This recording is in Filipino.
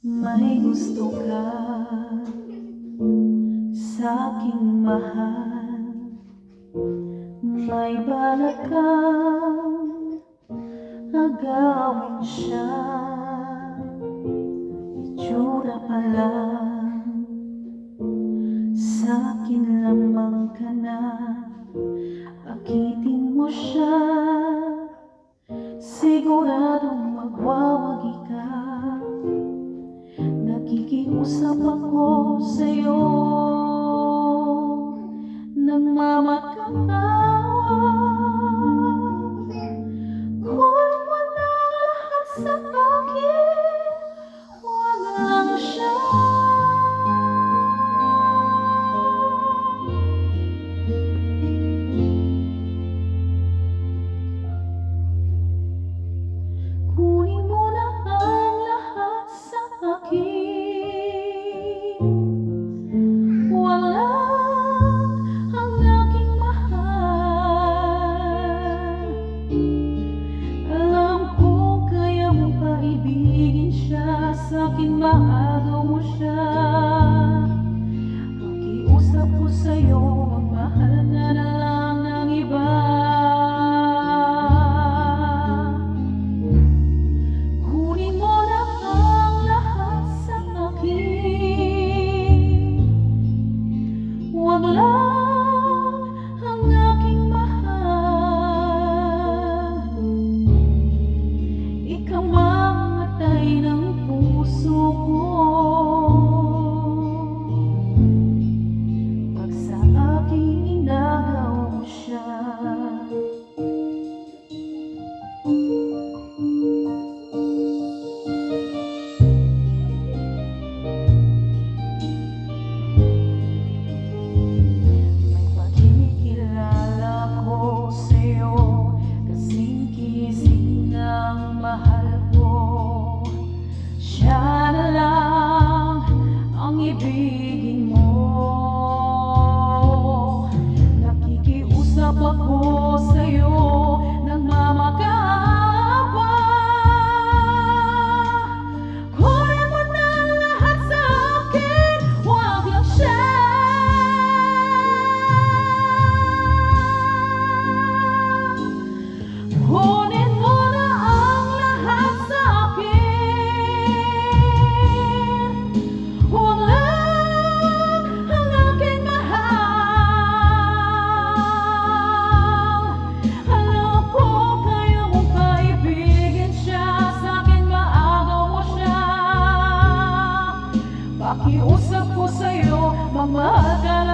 May gusto ka sa'king mahal, may balak kang agawin siya. Itsura pa lang, sa'kin lamang ka na, akitin mo siya, siguradong magwawagi ka. Nakikiusap ako sa'yo, nagmamakaawa. Kunin mo na lahat sa akin, huwag lang siya. Kunin mo na ang lahat sa akin, huwag lang ang aking mahal. Alam ko kaya mo pa ibigin siya, sa'kin maagaw mo siya. Pakiusap ko sa'yo, magmahal ka na lang ng iba. Kunin mo na ang lahat sa akin, huwag lang ang aking mahal. Ikaw mamatay ng puso ko, pag sa aking inagaw mo siya. May pakikilala ko sa'yo, kasing-kising ng mahal ko. Siya na lang ang ibigin mo. Nakikiusap ako sa'yo, nagmamakaawa. Kunin mo na lahat sa akin, huwag lang siya. Kunin mo na ang lahat sa akin, huwag lang ang aking mahal. Alam ko kaya mo pa ibigin siya, sa'kin maagaw mo siya. Pakiusap ko sa'yo, magmahal ka na